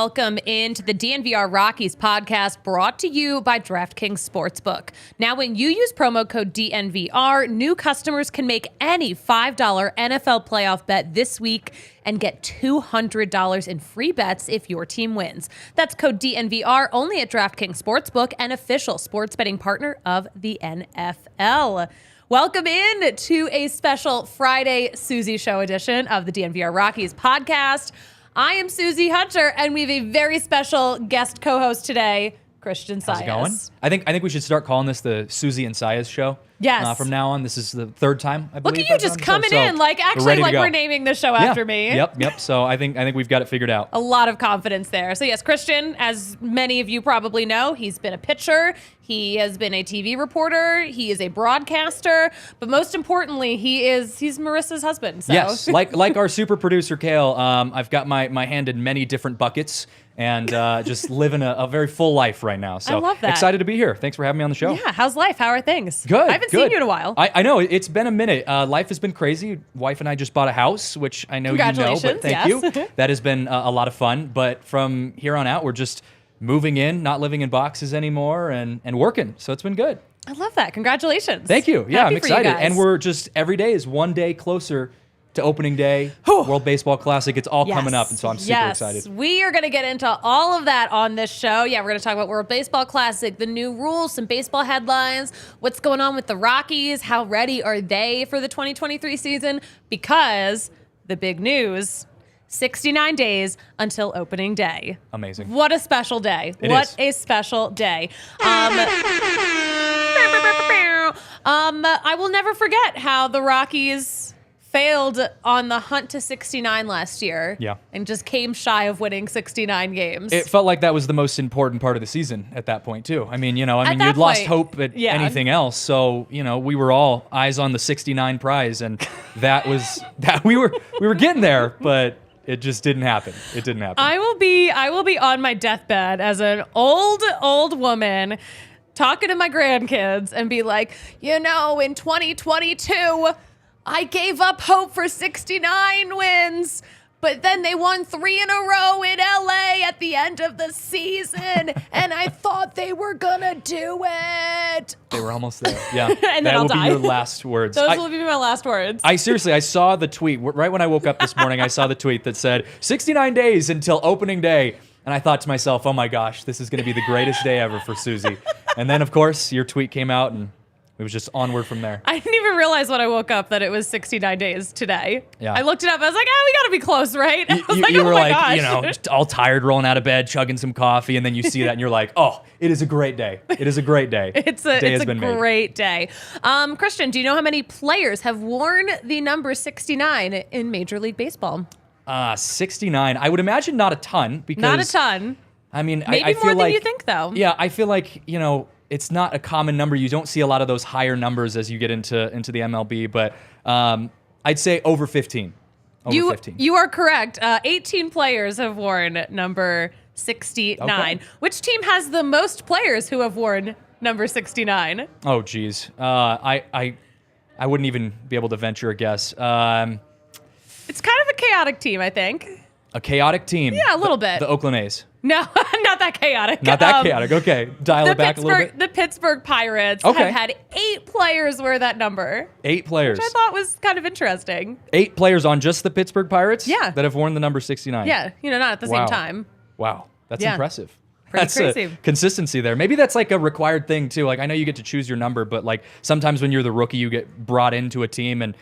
welcome into the DNVR Rockies podcast brought to you by DraftKings Sportsbook. Now, when you use promo code DNVR, new customers can make any $5 NFL playoff bet this week and get $200 in free bets if your team wins. That's code DNVR only at DraftKings Sportsbook, an official sports betting partner of the NFL. Welcome in to a special Friday Suzie Show edition of the DNVR Rockies podcast. I am Suzie Hunter, and we have a very special guest co-host today, Christian Saez. How's it going? I think we should start calling this the Suzie and Saez show. Yes. From now on, this is the third time, I believe. Look at you just coming in, like actually like we're naming the show after me. Yep. So I think we've got it figured out. A lot of confidence there. So yes, Christian, as many of you probably know, he's been a pitcher. He has been a TV reporter. He is a broadcaster. But most importantly, he's Marissa's husband. So. Yes, like our super producer, Kale, I've got my hand in many different buckets and just living a very full life right now. So I love that. Excited to be here. Thanks for having me on the show. Yeah, how's life? How are things? Good. I haven't seen you in a while. I know. It's been a minute. Life has been crazy. Wife and I just bought a house, which I know you know, but thank you. That has been a lot of fun. But from here on out, we're just moving in, not living in boxes anymore, and working. So it's been good. I love that. Congratulations. Thank you. Yeah, Happy I'm excited. For you guys. And we're just, every day is one day closer to opening day, World Baseball Classic. It's all coming up, and so I'm super excited. We are going to get into all of that on this show. Yeah, we're going to talk about World Baseball Classic, the new rules, some baseball headlines, what's going on with the Rockies, how ready are they for the 2023 season, because the big news, 69 days until opening day. Amazing. What a special day. What a special day. I will never forget how the Rockies failed on the hunt to 69 last year. Yeah. And just came shy of winning 69 games. It felt like that was the most important part of the season at that point, too. I mean, you'd point, lost hope at anything else. So, we were all eyes on the 69 prize, and that was that we were getting there, but it just didn't happen. It didn't happen. I will be on my deathbed as an old woman talking to my grandkids and be like, in 2022, I gave up hope for 69 wins, but then they won 3 in a row in LA at the end of the season, and I thought they were gonna do it. They were almost there. Yeah. And then I'll die. That will be your last words. Those will be my last words. I saw the tweet. Right when I woke up this morning, I saw the tweet that said, 69 days until opening day. And I thought to myself, oh my gosh, this is going to be the greatest day ever for Suzie. And then, of course, your tweet came out, and it was just onward from there. I didn't even realize when I woke up that it was 69 days today. Yeah. I looked it up. I was like, we got to be close, right? You were like, just all tired, rolling out of bed, chugging some coffee, and then you see that, and you're like, oh, it is a great day. It is a great day. It's a great day. Christian, do you know how many players have worn the number 69 in Major League Baseball? 69. I would imagine not a ton. Because not a ton. I mean, maybe I feel more like, than you think, though. Yeah, I feel like, it's not a common number. You don't see a lot of those higher numbers as you get into the MLB, but I'd say over 15. Over 15. You are correct. 18 players have worn number 69. Okay. Which team has the most players who have worn number 69? Oh, geez. I wouldn't even be able to venture a guess. It's kind of a chaotic team, I think. A chaotic team? Yeah, a little bit. The Oakland A's. No, not that chaotic. Not that chaotic. Okay. Dial it back a little bit. The Pittsburgh Pirates have had 8 players wear that number. 8 players. Which I thought was kind of interesting. 8 players on just the Pittsburgh Pirates? Yeah. That have worn the number 69? Yeah, not at the same time. Wow. That's impressive. That's crazy. Consistency there. Maybe that's like a required thing too. Like I know you get to choose your number, but like sometimes when you're the rookie, you get brought into a team and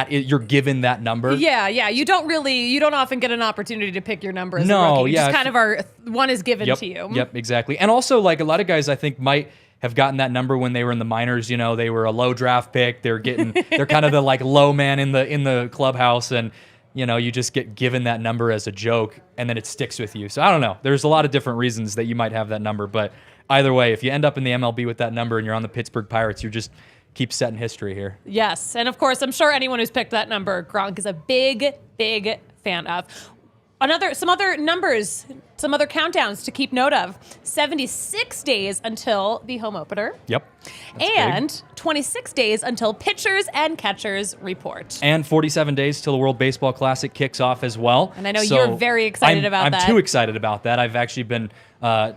you're given that number. Yeah. You don't often get an opportunity to pick your number as a rookie. Just kind of one is given to you. Yep, exactly. And also like a lot of guys I think might have gotten that number when they were in the minors. They were a low draft pick. They're kind of the like low man in the clubhouse, and you just get given that number as a joke, and then it sticks with you. So I don't know. There's a lot of different reasons that you might have that number, but either way, if you end up in the MLB with that number and you're on the Pittsburgh Pirates, you just keep setting history here. Yes, and of course, I'm sure anyone who's picked that number, Gronk is a big, big fan of. Some other numbers, some other countdowns to keep note of. 76 days until the home opener. Yep. That's And big. 26 days until pitchers and catchers report. And 47 days till the World Baseball Classic kicks off as well. And I know you're very excited about that. I'm too excited about that. I've actually been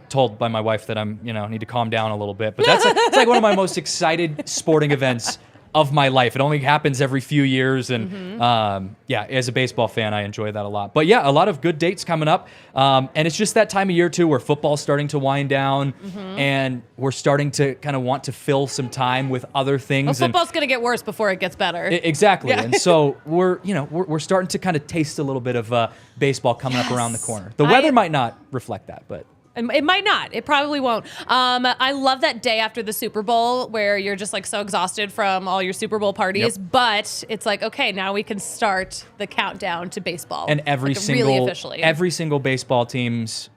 told by my wife that I'm, need to calm down a little bit. But it's like one of my most excited sporting events of my life. It only happens every few years. And as a baseball fan, I enjoy that a lot. But yeah, a lot of good dates coming up. And it's just that time of year too, where football's starting to wind down and we're starting to kind of want to fill some time with other things. Well, football's going to get worse before it gets better. Exactly. Yeah. And so we're starting to kind of taste a little bit of baseball coming up around the corner. The weather might not reflect that, but it might not. It probably won't. I love that day after the Super Bowl where you're just like so exhausted from all your Super Bowl parties, but it's like, okay, now we can start the countdown to baseball. And every single baseball team's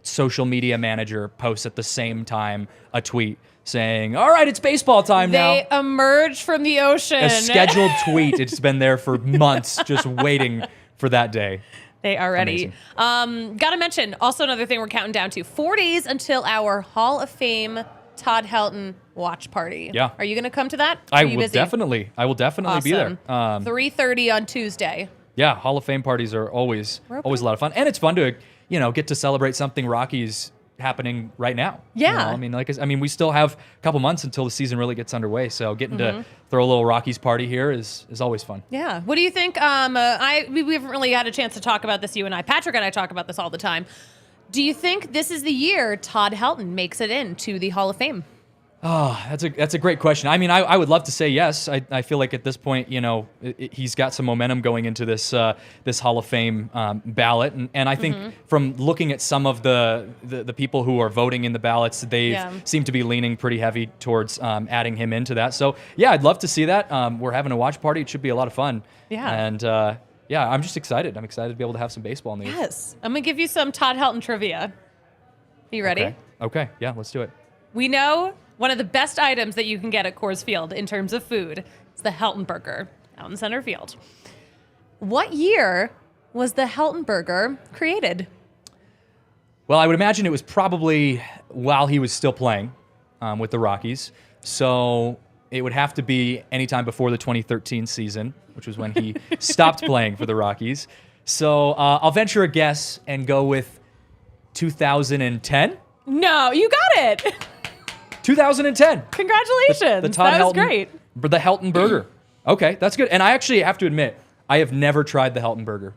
social media manager posts at the same time a tweet saying, all right, it's baseball time now. They emerge from the ocean. A scheduled tweet. It's been there for months just waiting for that day. They are ready. Got to mention, also another thing we're counting down to, 4 days until our Hall of Fame Todd Helton watch party. Yeah. Are you going to come to that? I will definitely be there. 3:30 on Tuesday. Yeah, Hall of Fame parties are always a lot of fun. And it's fun to, get to celebrate something Rockies happening right now. Yeah. We still have a couple months until the season really gets underway. So getting to throw a little Rockies party here is always fun. Yeah. What do you think? We haven't really had a chance to talk about this, you and I. Patrick and I talk about this all the time. Do you think this is the year Todd Helton makes it into the Hall of Fame? Oh, that's a great question. I mean, I would love to say yes. I feel like at this point, he's got some momentum going into this this Hall of Fame ballot, and I think from looking at some of the people who are voting in the ballots, they seem to be leaning pretty heavy towards adding him into that. So yeah, I'd love to see that. We're having a watch party. It should be a lot of fun. Yeah. And I'm just excited. I'm excited to be able to have some baseball news. Yes. I'm gonna give you some Todd Helton trivia. You ready? Okay. Yeah, let's do it. We know one of the best items that you can get at Coors Field in terms of food is the Helton Burger out in center field. What year was the Helton Burger created? Well, I would imagine it was probably while he was still playing with the Rockies. So it would have to be anytime before the 2013 season, which was when he stopped playing for the Rockies. So I'll venture a guess and go with 2010. No, you got it. 2010. Congratulations. The Todd that was Helton, great. The Helton Burger. Okay, that's good. And I actually have to admit, I have never tried the Helton Burger,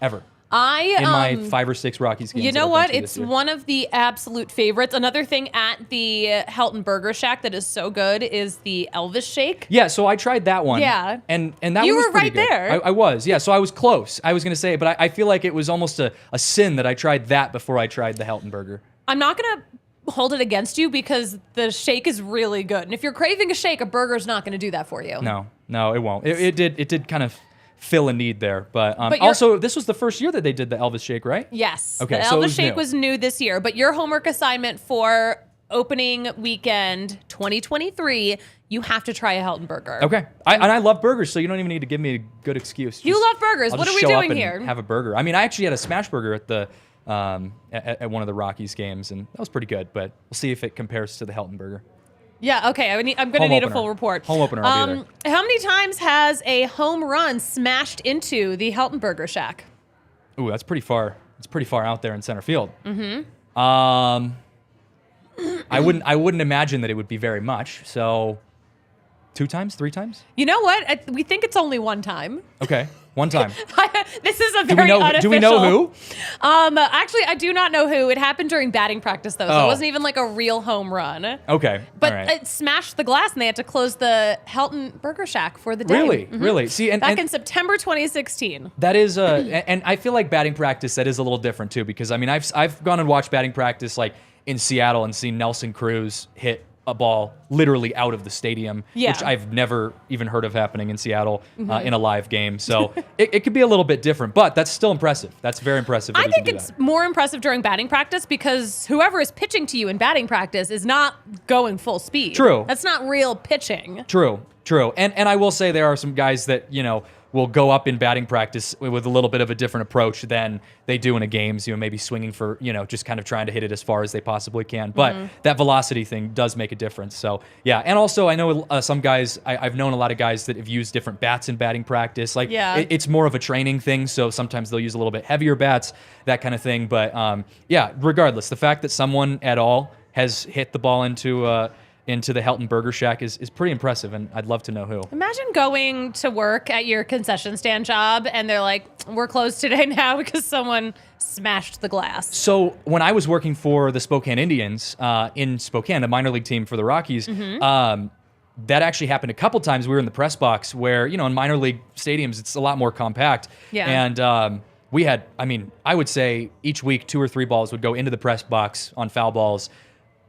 ever. In my 5 or 6 Rockies games. You know what? It's one of the absolute favorites. Another thing at the Helton Burger Shack that is so good is the Elvis Shake. Yeah, so I tried that one. Yeah. And that you one was were pretty right good. there. I was. Yeah, so I was close. I was going to say, but I feel like it was almost a sin that I tried that before I tried the Helton Burger. I'm not going to hold it against you because the shake is really good. And if you're craving a shake, a burger's not going to do that for you. No, it won't. It did kind of fill a need there. But also, this was the first year that they did the Elvis Shake, right? Yes. Okay, the so Elvis Shake was new this year. But your homework assignment for opening weekend 2023, you have to try a Helton Burger. Okay. I love burgers, so you don't even need to give me a good excuse. You love burgers. What are we doing here? Have a burger. I mean, I actually had a smash burger at the at one of the Rockies games, and that was pretty good. But we'll see if it compares to the Helton Burger. Yeah, okay. I'm going to need a full report. Home opener, I'll be there. How many times has a home run smashed into the Helton Burger Shack? Ooh, that's pretty far. It's pretty far out there in center field. Mm-hmm. I wouldn't imagine that it would be very much. So 2 times, 3 times? You know what? We think it's only 1 time. Okay, 1 time. This is a very unofficial. Do we know who? Actually, I do not know who. It happened during batting practice, though, so it wasn't even like a real home run. Okay, but all right. It smashed the glass, and they had to close the Helton Burger Shack for the day. Really, really. See, back in September 2016. That is and I feel like batting practice that is a little different too, because I mean I've gone and watched batting practice like in Seattle and seen Nelson Cruz hit a ball literally out of the stadium, which I've never even heard of happening in Seattle in a live game. So it could be a little bit different, but that's still impressive. That's very impressive. I think it's more impressive during batting practice because whoever is pitching to you in batting practice is not going full speed. True. That's not real pitching. True. And I will say there are some guys that, will go up in batting practice with a little bit of a different approach than they do in a games, maybe swinging for, just kind of trying to hit it as far as they possibly can. But that velocity thing does make a difference. So, yeah. And also, I know some guys, I've known a lot of guys that have used different bats in batting practice. Like, it's more of a training thing. So sometimes they'll use a little bit heavier bats, that kind of thing. But, regardless, the fact that someone at all has hit the ball into the Helton Burger Shack is pretty impressive, and I'd love to know who. Imagine going to work at your concession stand job, and they're like, we're closed today now because someone smashed the glass. So when I was working for the Spokane Indians in Spokane, a minor league team for the Rockies, that actually happened a couple times. We were in the press box where, in minor league stadiums, it's a lot more compact. Yeah. And we had, I would say each week 2 or 3 balls would go into the press box on foul balls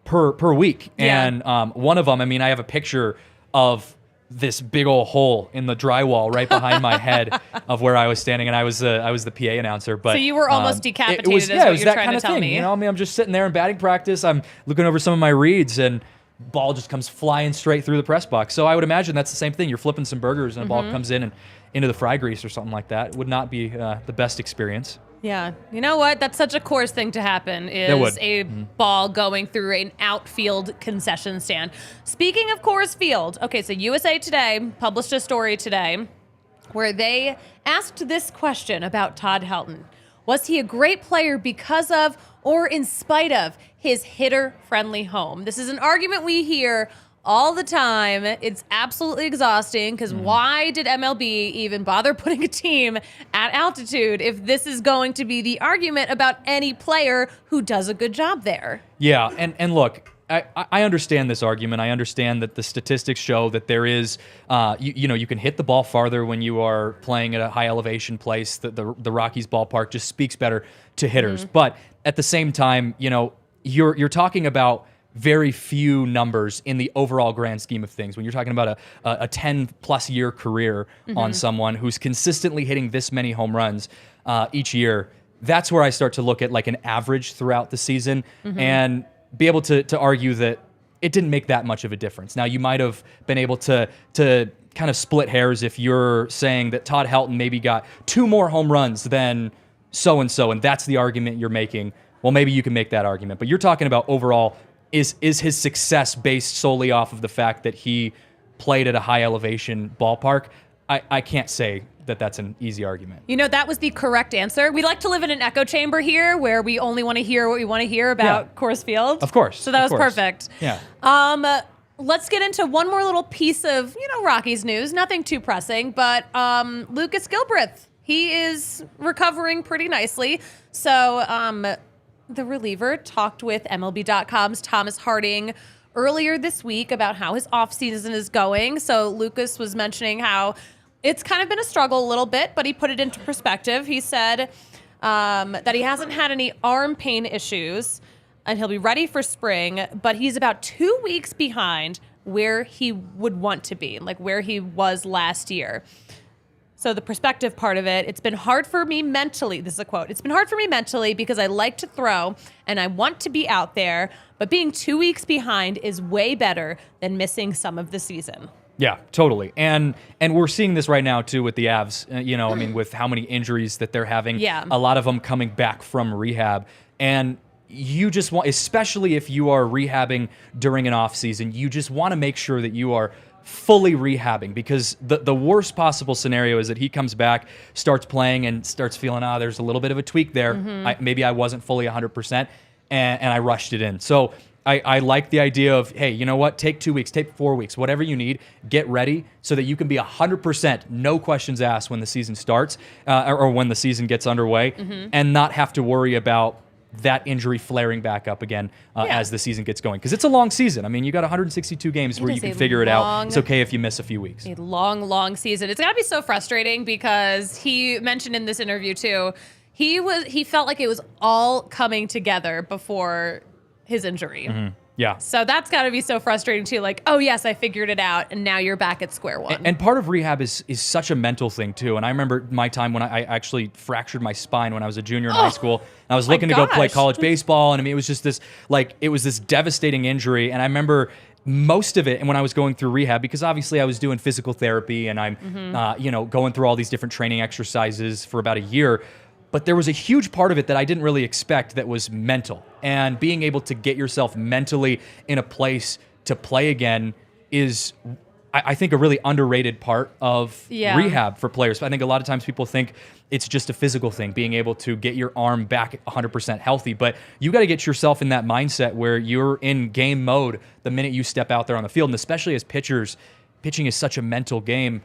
per week. Yeah. And one of them, I have a picture of this big old hole in the drywall right behind my head of where I was standing, and I was the PA announcer. But so you were almost decapitated. It was what that you're kind trying of to tell thing. me. I'm just sitting there in batting practice. I'm looking over some of my reads, and ball just comes flying straight through the press box. So I would imagine that's the same thing. You're flipping some burgers, and a ball comes in and into the fry grease or something like that. It would not be the best experience. Yeah. You know what? That's such a Coors thing to happen, is a ball going through an outfield concession stand. Speaking of Coors Field, okay, so USA Today published a story today where they asked this question about Todd Helton. Was he a great player because of or in spite of his hitter-friendly home? This is an argument we hear all the time. It's absolutely exhausting because why did MLB even bother putting a team at altitude if this is going to be the argument about any player who does a good job there? Yeah, and look, I understand this argument. I understand that the statistics show that there is, you can hit the ball farther when you are playing at a high elevation place. The Rockies ballpark just speaks better to hitters. But at the same time, you're talking about very few numbers in the overall grand scheme of things. When you're talking about a 10-plus year career on someone who's consistently hitting this many home runs each year, that's where I start to look at like an average throughout the season and be able to argue that it didn't make that much of a difference. Now, you might have been able to kind of split hairs if you're saying that Todd Helton maybe got 2 more home runs than so-and-so, and that's the argument you're making. Well, maybe you can make that argument. But you're talking about overall, is his success based solely off of the fact that he played at a high elevation ballpark? I can't say that that's an easy argument. That was the correct answer. We like to live in an echo chamber here where we only want to hear what we want to hear about Coors Field. Of course. So that was perfect. Yeah. Let's get into one more little piece of, Rockies news. Nothing too pressing, but Lucas Gilbreth, he is recovering pretty nicely. So the reliever talked with MLB.com's Thomas Harding earlier this week about how his offseason is going. So Lucas was mentioning how it's kind of been a struggle a little bit, but he put it into perspective. He said that he hasn't had any arm pain issues and he'll be ready for spring, but he's about 2 weeks behind where he would want to be, like where he was last year. So the perspective part of it, it's been hard for me mentally. This is a quote. It's been hard for me mentally because I like to throw and I want to be out there, but being 2 weeks behind is way better than missing some of the season. Yeah, totally. And we're seeing this right now too with the Avs, with how many injuries that they're having. Yeah. A lot of them coming back from rehab. And you just want, especially if you are rehabbing during an off season, you just want to make sure that you are fully rehabbing, because the worst possible scenario is that he comes back, starts playing, and starts feeling, there's a little bit of a tweak there. Maybe I wasn't fully 100%, and I rushed it in. So I like the idea of, hey, you know what? Take 2 weeks, take 4 weeks, whatever you need. Get ready so that you can be 100%, no questions asked when the season starts or when the season gets underway, and not have to worry about that injury flaring back up again as the season gets going. Because it's a long season. You got 162 games where you can figure it out. It's okay if you miss a few weeks. A long, long season. It's got to be so frustrating because he mentioned in this interview too, he felt like it was all coming together before his injury. Yeah. So that's got to be so frustrating too. Like, oh yes, I figured it out, and now you're back at square one. And part of rehab is such a mental thing too. And I remember my time when I actually fractured my spine when I was a junior in high school. And I was looking to go play college baseball, and it was just this devastating injury. And I remember most of it, and when I was going through rehab, because obviously I was doing physical therapy and I'm, going through all these different training exercises for about a year, but there was a huge part of it that I didn't really expect that was mental. And being able to get yourself mentally in a place to play again is, I think, a really underrated part of rehab for players. I think a lot of times people think it's just a physical thing, being able to get your arm back 100% healthy. But you got to get yourself in that mindset where you're in game mode the minute you step out there on the field. And especially as pitchers, pitching is such a mental game.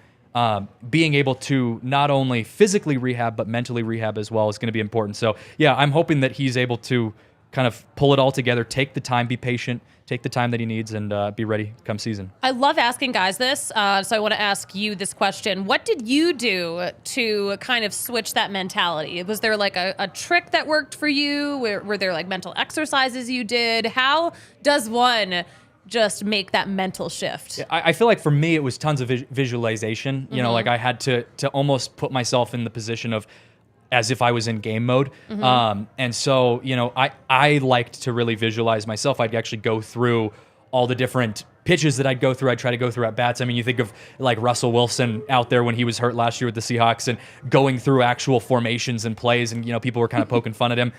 Being able to not only physically rehab, but mentally rehab as well is going to be important. So, yeah, I'm hoping that he's able to kind of pull it all together, take the time, be patient, take the time that he needs, and be ready come season. I love asking guys this, so I want to ask you this question. What did you do to kind of switch that mentality? Was there like a trick that worked for you? Were there like mental exercises you did? How does one just make that mental shift? I feel like for me, it was tons of visualization. You know, like I had to almost put myself in the position of as if I was in game mode. And so, I liked to really visualize myself. I'd actually go through all the different pitches that I'd go through. I'd try to go through at bats. I mean, you think of like Russell Wilson out there when he was hurt last year with the Seahawks and going through actual formations and plays, and, people were kind of poking fun at him.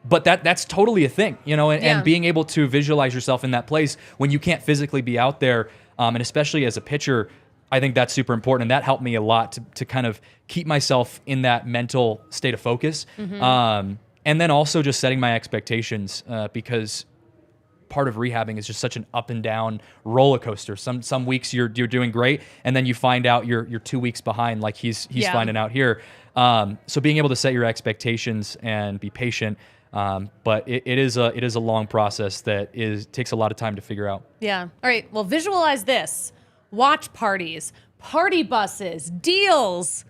But that's totally a thing, and being able to visualize yourself in that place when you can't physically be out there, and especially as a pitcher, I think that's super important. And that helped me a lot to kind of keep myself in that mental state of focus. And then also just setting my expectations, because part of rehabbing is just such an up and down roller coaster. Some weeks you're doing great, and then you find out you're 2 weeks behind, like he's finding out here. So being able to set your expectations and be patient. But it is a long process that takes a lot of time to figure out. Yeah. All right. Well, visualize this. Watch parties, party buses, deals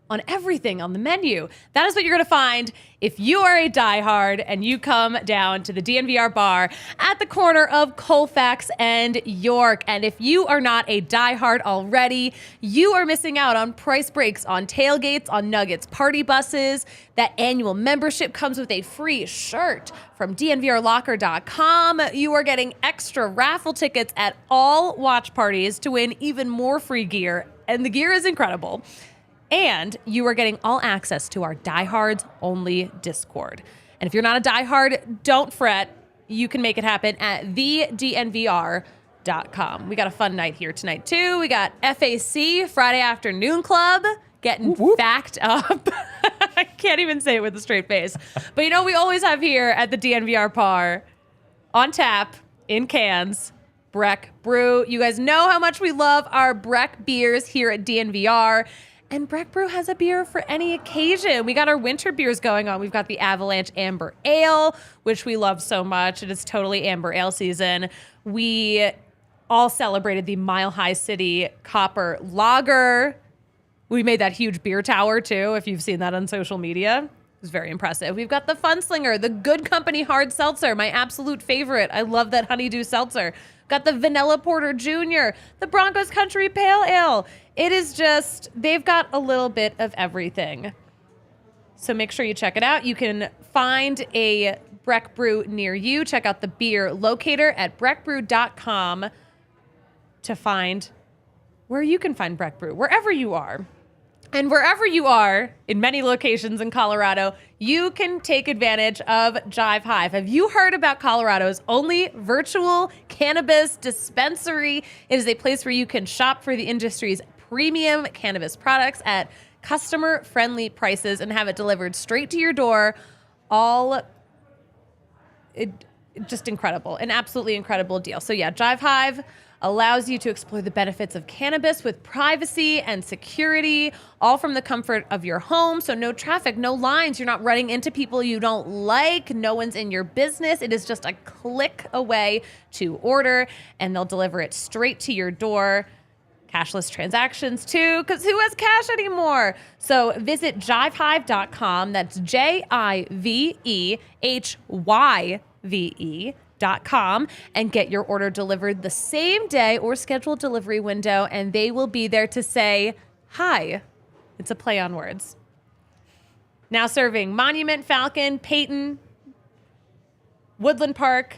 on everything on the menu. That is what you're going to find if you are a diehard and you come down to the DNVR Bar at the corner of Colfax and York. And if you are not a diehard already, you are missing out on price breaks on tailgates, on Nuggets party buses. That annual membership comes with a free shirt from DNVRlocker.com. You are getting extra raffle tickets at all watch parties to win even more free gear. And the gear is incredible. And you are getting all access to our Diehards Only Discord. And if you're not a diehard, don't fret. You can make it happen at thednvr.com. We got a fun night here tonight, too. We got FAC, Friday Afternoon Club, getting backed up. I can't even say it with a straight face. But we always have here at the DNVR Bar, on tap, in cans, Breck Brew. You guys know how much we love our Breck beers here at DNVR. And Breck Brew has a beer for any occasion. We got our winter beers going on. We've got the Avalanche Amber Ale, which we love so much. It is totally Amber Ale season. We all celebrated the Mile High City Copper Lager. We made that huge beer tower, too, if you've seen that on social media. It was very impressive. We've got the Funslinger, the Good Company Hard Seltzer, my absolute favorite. I love that honeydew seltzer. Got the Vanilla Porter Jr., the Broncos Country Pale Ale. It is just, they've got a little bit of everything. So make sure you check it out. You can find a Breck Brew near you. Check out the beer locator at breckbrew.com to find where you can find Breck Brew, wherever you are. And wherever you are, in many locations in Colorado, you can take advantage of Jive Hive. Have you heard about Colorado's only virtual cannabis dispensary? It is a place where you can shop for the industry's premium cannabis products at customer-friendly prices and have it delivered straight to your door. Just incredible. An absolutely incredible deal. So yeah, Jive Hive allows you to explore the benefits of cannabis with privacy and security, all from the comfort of your home. So no traffic, no lines. You're not running into people you don't like. No one's in your business. It is just a click away to order, and they'll deliver it straight to your door. Cashless transactions too, because who has cash anymore? So visit jivehive.com. That's JIVEHYVE.com and get your order delivered the same day or scheduled delivery window, and they will be there to say hi. It's a play on words. Now serving Monument, Falcon, Peyton, Woodland Park,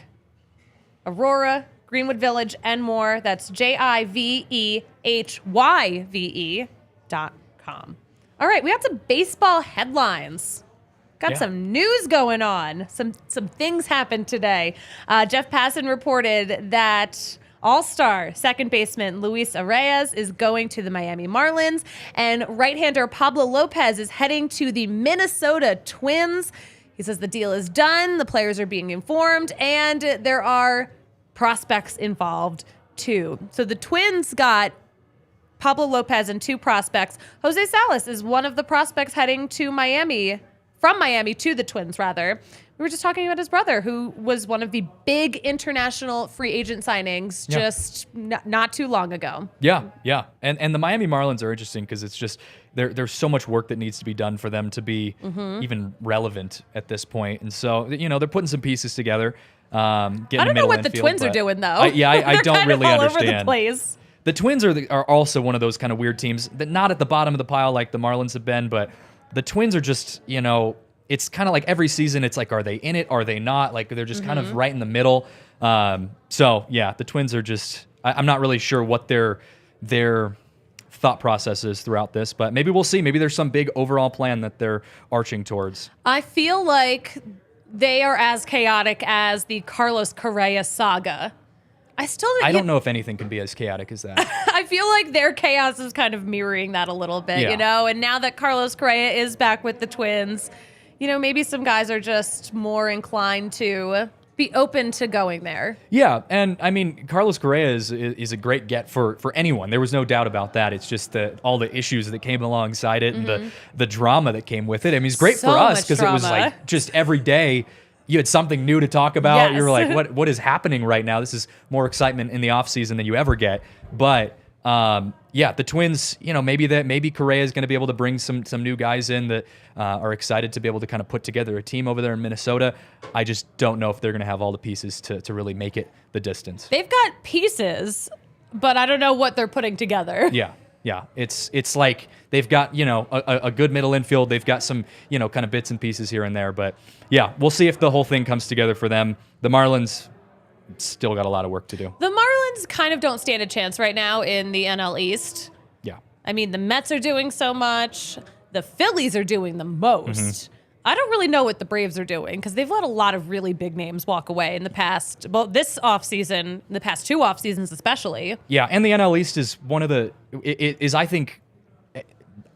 Aurora, Greenwood Village, and more. That's JIVEHYVE.com. All right, we got some baseball headlines. Got some news going on. Some things happened today. Jeff Passan reported that All-Star second baseman Luis Arraez is going to the Miami Marlins, and right-hander Pablo Lopez is heading to the Minnesota Twins. He says the deal is done, the players are being informed, and there are prospects involved too. So the Twins got Pablo Lopez and 2 prospects. Jose Salas is one of the prospects heading to Miami, from Miami to the Twins, rather. We were just talking about his brother, who was one of the big international free agent signings just not too long ago. Yeah. And the Miami Marlins are interesting because it's just there's so much work that needs to be done for them to be even relevant at this point. And so, they're putting some pieces together. I don't know what the Twins are doing, though. I don't really all understand. Over the place. The Twins are also one of those kind of weird teams that not at the bottom of the pile like the Marlins have been, but the Twins are just, it's kind of like every season, it's like, are they in it? Are they not? Like, they're just kind of right in the middle. So, yeah, the Twins are just, I'm not really sure what their thought process is throughout this, but maybe we'll see. Maybe there's some big overall plan that they're arching towards. I feel like they are as chaotic as the Carlos Correa saga. I don't know if anything can be as chaotic as that. I feel like their chaos is kind of mirroring that a little bit, And now that Carlos Correa is back with the Twins, maybe some guys are just more inclined to be open to going there. Yeah, and I mean, Carlos Correa is a great get for anyone. There was no doubt about that. It's just all the issues that came alongside it and the drama that came with it. I mean, it's great for us because it was like just every day you had something new to talk about. Yes. You were like, what is happening right now? This is more excitement in the offseason than you ever get. But the Twins, maybe Correa is going to be able to bring some new guys in that are excited to be able to kind of put together a team over there in Minnesota. I just don't know if they're going to have all the pieces to really make it the distance. They've got pieces, but I don't know what they're putting together. Yeah, it's like they've got, a good middle infield. They've got some, kind of bits and pieces here and there. But, yeah, we'll see if the whole thing comes together for them. The Marlins still got a lot of work to do. The Marlins kind of don't stand a chance right now in the NL East. Yeah. I mean, the Mets are doing so much. The Phillies are doing the most. I don't really know what the Braves are doing because they've let a lot of really big names walk away in the past, this offseason, the past 2 off seasons especially. Yeah, and the NL East is I think,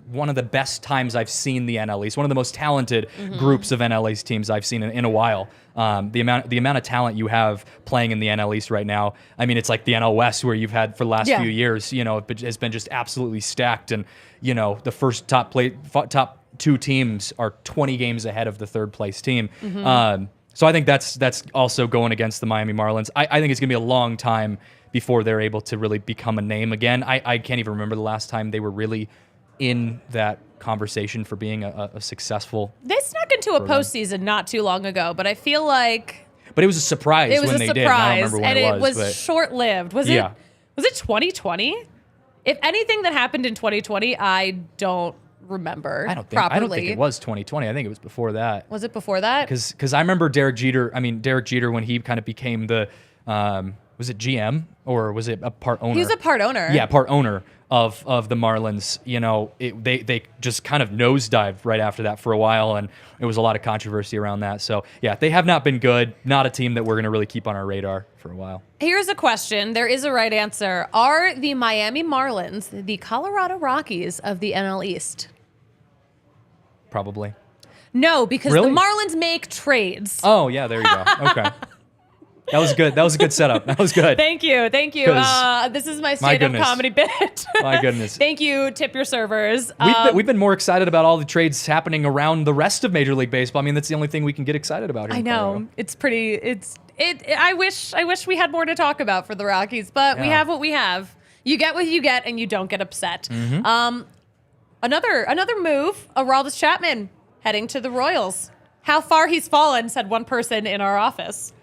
one of the best times I've seen the NL East, one of the most talented groups of NL East teams I've seen in a while. The amount of talent you have playing in the NL East right now, I mean, it's like the NL West where you've had for the last few years, it has been just absolutely stacked. And, the first top 2 teams are 20 games ahead of the third place team. So I think that's also going against the Miami Marlins. I think it's going to be a long time before they're able to really become a name again. I can't even remember the last time they were really in that conversation for being a successful. They snuck into a postseason not too long ago, but I feel like. But it was a surprise when they did. I don't remember when it was short-lived. Was it 2020? If anything that happened in 2020, I don't remember. I don't think it was 2020. I think it was before that. Was it before that? Because I remember Derek Jeter when he kind of became the was it GM or was it a part owner? He was a part owner. Yeah, part owner of the Marlins. They just kind of nosedived right after that for a while, and it was a lot of controversy around that. So yeah, they have not been good. Not a team that we're going to really keep on our radar for a while. Here's a question. There is a right answer. Are the Miami Marlins the Colorado Rockies of the NL East? Probably. No, because Really? the Marlins make trades. Oh yeah, there you go. Okay. That was good. That was a good setup. That was good. Thank you. This is my stand-up comedy bit. My goodness. Thank you. Tip your servers. We've been more excited about all the trades happening around the rest of Major League Baseball. I mean, that's the only thing we can get excited about here. I know. Colorado. It's pretty. I wish we had more to talk about for the Rockies, but we have what we have. You get what you get, and you don't get upset. Another move. Aroldis Chapman heading to the Royals. How far he's fallen, said one person in our office.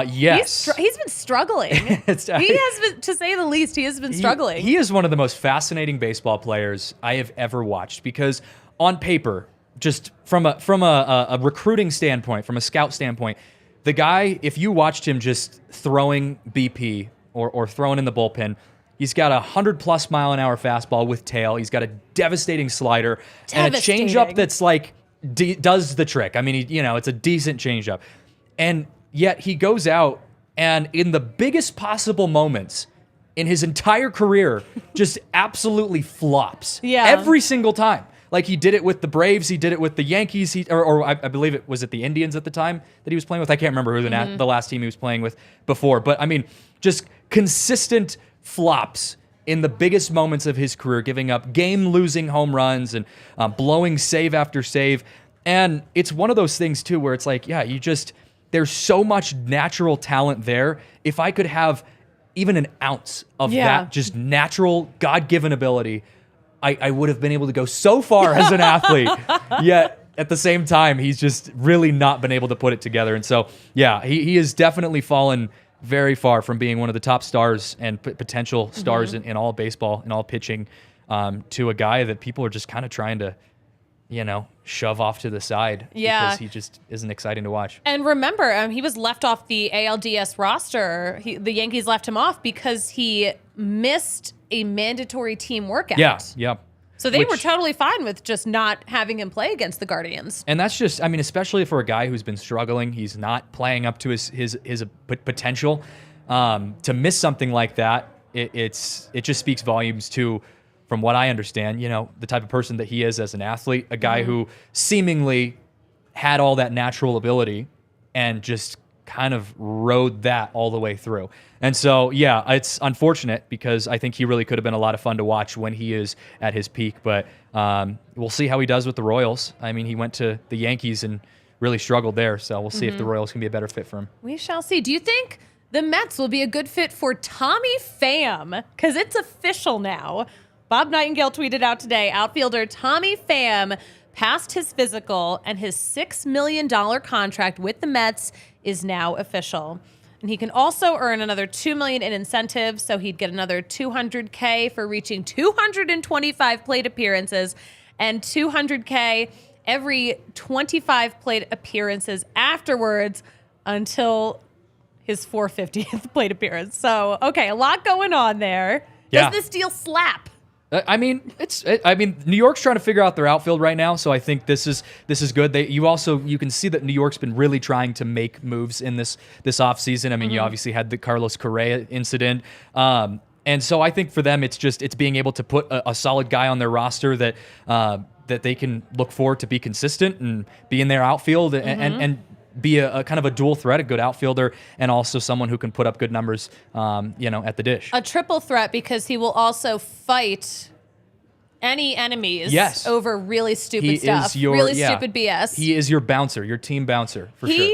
Yes. He's been struggling. He has been, to say the least, he has been struggling. He is one of the most fascinating baseball players I have ever watched because on paper, just from a recruiting standpoint, from a scout standpoint, the guy, if you watched him just throwing BP or thrown in the bullpen. He's got a 100+ mile an hour fastball with tail. He's got a devastating slider and a changeup that's like does the trick. I mean, it's a decent changeup, and yet he goes out and in the biggest possible moments in his entire career, just absolutely flops. Yeah, every single time. Like he did it with the Braves, he did it with the Yankees, or I believe it was at the Indians at the time that he was playing with. I can't remember who the last team he was playing with before, but I mean, just consistent flops in the biggest moments of his career, giving up game-losing home runs and blowing save after save. And it's one of those things too, where it's like, yeah, there's so much natural talent there. If I could have even an ounce of that just natural God-given ability, I would have been able to go so far as an athlete. Yet at the same time, he's just really not been able to put it together. And so, yeah, he has definitely fallen very far from being one of the top stars and potential stars in all baseball, in all pitching, to a guy that people are just kind of trying to, shove off to the side because he just isn't exciting to watch. And remember, he was left off the ALDS roster. The Yankees left him off because he missed a mandatory team workout. Yeah. So they were totally fine with just not having him play against the Guardians. And that's just, especially for a guy who's been struggling, he's not playing up to his potential. To miss something like that, it just speaks volumes to, from what I understand, the type of person that he is as an athlete, a guy who seemingly had all that natural ability and just kind of rode that all the way through. And so, yeah, it's unfortunate because I think he really could have been a lot of fun to watch when he is at his peak. But we'll see how he does with the Royals. I mean, he went to the Yankees and really struggled there. So we'll see if the Royals can be a better fit for him. We shall see. Do you think the Mets will be a good fit for Tommy Pham? Because it's official now. Bob Nightingale tweeted out today, outfielder Tommy Pham passed his physical and his $6 million contract with the Mets is now official. And he can also earn another $2 million in incentives, so he'd get another $200K for reaching 225 plate appearances and $200K every 25 plate appearances afterwards until his 450th plate appearance. So, okay, a lot going on there. Does this deal slap? New York's trying to figure out their outfield right now, so I think this is good. You can see that New York's been really trying to make moves in this offseason. I mean, you obviously had the Carlos Correa incident. And so I think for them, it's being able to put a solid guy on their roster that they can look forward to be consistent and be in their outfield and be a kind of a dual threat, a good outfielder, and also someone who can put up good numbers, at the dish. A triple threat because he will also fight any enemies over really stupid stuff. Stupid BS. He is your bouncer, your team bouncer, for sure. He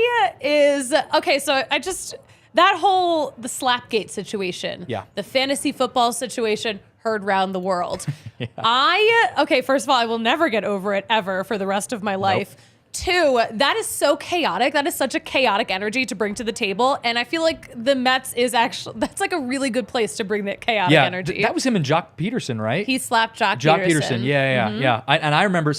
is, okay, so the Slapgate situation, the fantasy football situation, heard round the world. First of all, I will never get over it ever for the rest of my life. Nope. Two, that is so chaotic. That is such a chaotic energy to bring to the table. And I feel like the Mets that's like a really good place to bring that chaotic energy. That was him and Jock Peterson, right? He slapped Jock Peterson. Yeah. I remember,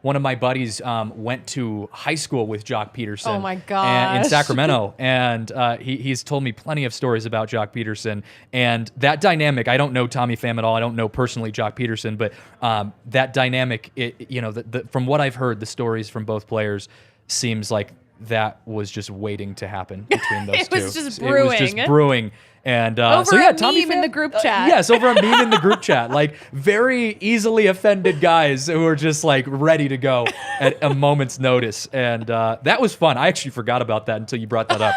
one of my buddies went to high school with Jock Peterson. Oh my gosh. In Sacramento. And he's told me plenty of stories about Jock Peterson. And that dynamic, I don't know Tommy Pham at all. I don't know personally Jock Peterson, but that dynamic, from what I've heard, the stories from both players seems like that was just waiting to happen between those two. It was just brewing. And Tommy Pham in the group chat. Yes, over a meme in the group chat. Like very easily offended guys who are just like ready to go at a moment's notice. And that was fun. I actually forgot about that until you brought that up.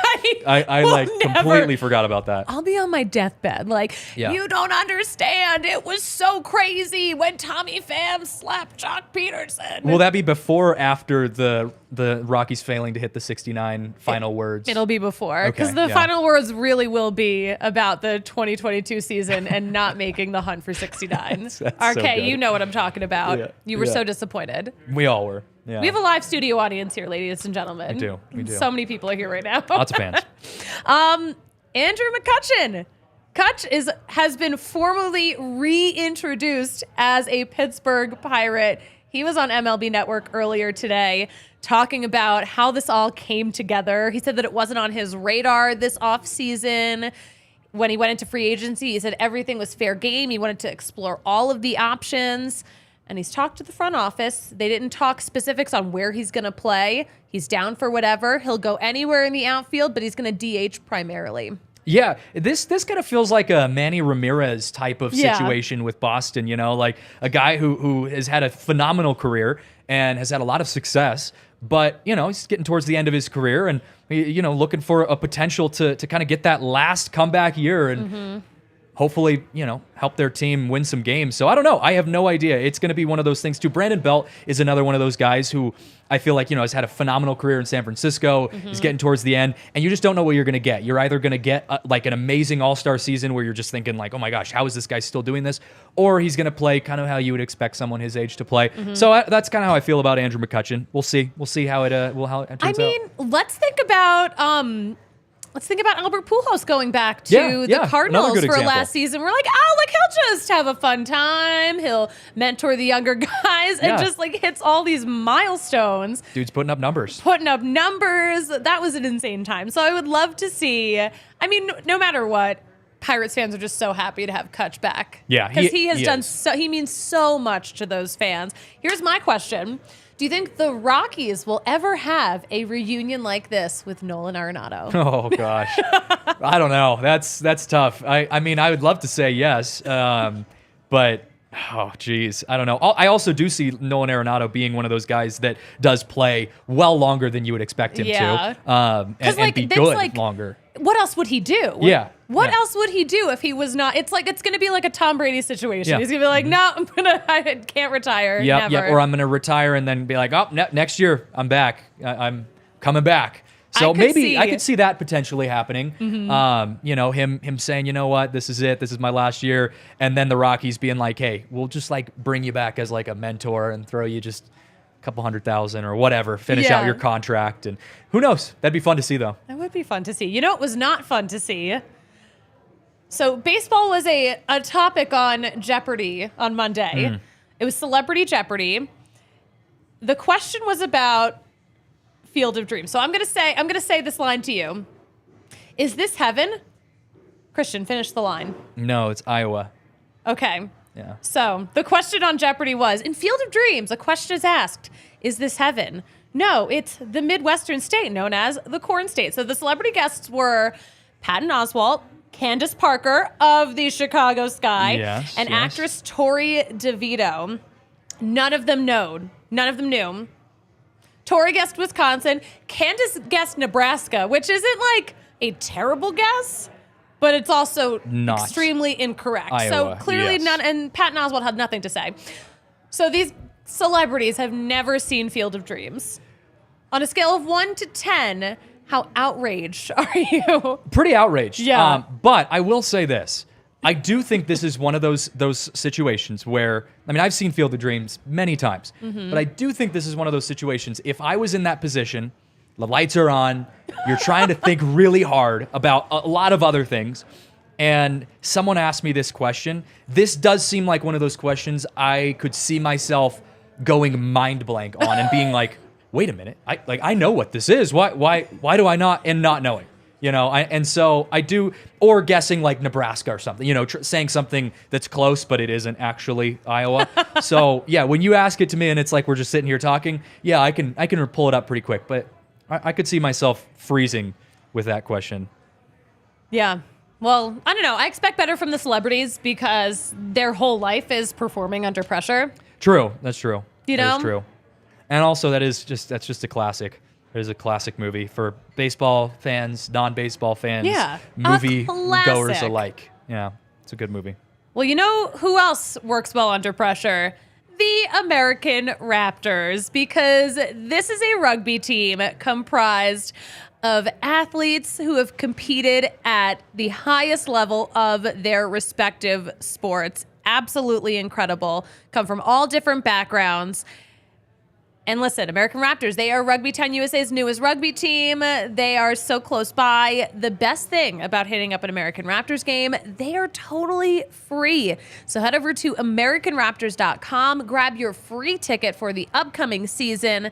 I completely forgot about that. I'll be on my deathbed. You don't understand. It was so crazy when Tommy Pham slapped Jock Peterson. Will that be before or after the Rockies failing to hit the 69 final words? It'll be before, because the final words really will be about the 2022 season and not making the hunt for 69. RK, you know what I'm talking about. Yeah. You were so disappointed. We all were. Yeah. We have a live studio audience here, ladies and gentlemen. We do. So many people are here right now. Lots of fans. Andrew McCutchen. Kutch has been formally reintroduced as a Pittsburgh Pirate. He was on MLB Network earlier today talking about how this all came together. He said that it wasn't on his radar this offseason. when he went into free agency, he said everything was fair game. He wanted to explore all of the options. And he's talked to the front office. They didn't talk specifics on where he's going to play. He's down for whatever. He'll go anywhere in the outfield, but he's going to DH primarily. Yeah, this kind of feels like a Manny Ramirez type of situation with Boston, like a guy who has had a phenomenal career and has had a lot of success, but, he's getting towards the end of his career and, looking for a potential to kind of get that last comeback year and hopefully, help their team win some games. So I don't know. I have no idea. It's going to be one of those things too. Brandon Belt is another one of those guys who I feel like, has had a phenomenal career in San Francisco. He's getting towards the end and you just don't know what you're going to get. You're either going to get like an amazing all-star season where you're just thinking like, oh my gosh, how is this guy still doing this? Or he's going to play kind of how you would expect someone his age to play. So that's kind of how I feel about Andrew McCutchen. We'll see how it turns out. Let's think about Albert Pujols going back to the Cardinals for last season. We're like, he'll just have a fun time. He'll mentor the younger guys and just like hits all these milestones. Dude's putting up numbers. That was an insane time. So I would love to see, no matter what, Pirates fans are just so happy to have Kutch back. Yeah. Because he means so much to those fans. Here's my question. Do you think the Rockies will ever have a reunion like this with Nolan Arenado? Oh, gosh. I don't know. That's tough. I mean, I would love to say yes, but, oh, geez. I don't know. I also do see Nolan Arenado being one of those guys that does play well longer than you would expect him to and be good longer. What else would he do? Yeah. What else would he do if he was not? It's going to be like a Tom Brady situation. Yeah. He's going to be like, no, I can't retire. Yep. Or I'm going to retire and then be like, oh, next year I'm back. I'm coming back. So I could see that potentially happening. Him saying, you know what, this is it. This is my last year. And then the Rockies being like, hey, we'll just like bring you back as like a mentor and throw you just couple $100,000 or whatever, finish out your contract, and who knows? That'd be fun to see, though. That would be fun to see. You know, it was not fun to see. So baseball was a topic on Jeopardy on Monday. It was Celebrity Jeopardy. The question was about Field of Dreams. So I'm gonna say this line to you. Is this heaven? Christian, finish the line. No, it's Iowa. Okay. Yeah. So the question on Jeopardy was, in Field of Dreams, a question is asked, is this heaven? No, it's the Midwestern state known as the Corn State. So the celebrity guests were Patton Oswalt, Candace Parker of the Chicago Sky, and actress Tori DeVito. None of them knew. Tori guessed Wisconsin. Candace guessed Nebraska, which isn't like a terrible guess, but it's also not extremely incorrect. Iowa, so clearly none, and Patton Oswalt had nothing to say. So these celebrities have never seen Field of Dreams. On a scale of 1 to 10, how outraged are you? Pretty outraged. Yeah. But I will say this. I do think this is one of those situations where, I mean, I've seen Field of Dreams many times, but I do think this is one of those situations. If I was in that position, the lights are on, you're trying to think really hard about a lot of other things, and someone asked me this question, this does seem like one of those questions I could see myself going mind blank on and being like, wait a minute, I know what this is. Why do I not, and not knowing? You know, and so I do, or guessing like Nebraska or something, you know, saying something that's close, but it isn't actually Iowa. So yeah, when you ask it to me and it's like we're just sitting here talking, yeah, I can pull it up pretty quick, but I could see myself freezing with that question. Yeah. Well, I don't know. I expect better from the celebrities because their whole life is performing under pressure. True. That's true. You know? That's true. And also that's just a classic. It is a classic movie for baseball fans, non-baseball fans, movie goers alike. Yeah, it's a good movie. Well, you know who else works well under pressure? The American Raptors, because this is a rugby team comprised of athletes who have competed at the highest level of their respective sports. Absolutely incredible. Come from all different backgrounds. And listen, American Raptors, they are Rugby Town USA's newest rugby team. They are so close by. The best thing about hitting up an American Raptors game, they are totally free. So head over to AmericanRaptors.com, grab your free ticket for the upcoming season,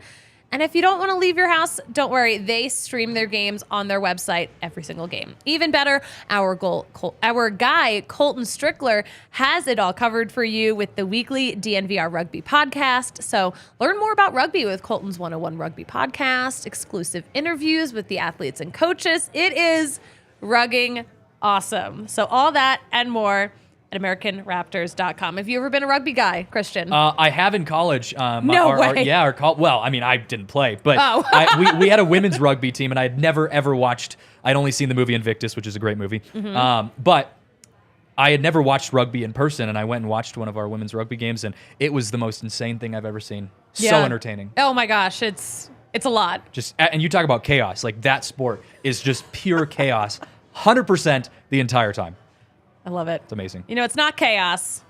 And if you don't want to leave your house, don't worry. They stream their games on their website, every single game. Even better, our guy, Colton Strickler, has it all covered for you with the weekly DNVR Rugby podcast. So learn more about rugby with Colton's 101 Rugby podcast, exclusive interviews with the athletes and coaches. It is rugging awesome. So all that and more at AmericanRaptors.com. Have you ever been a rugby guy, Christian? I have in college. No way. Well, I mean, I didn't play, but we had a women's rugby team, and I had never, ever watched, I'd only seen the movie Invictus, which is a great movie. Mm-hmm. But I had never watched rugby in person, and I went and watched one of our women's rugby games, and it was the most insane thing I've ever seen. Yeah. So entertaining. Oh my gosh, it's a lot. And you talk about chaos. Like, that sport is just pure chaos, 100% the entire time. I love it. It's amazing. You know, it's not chaos.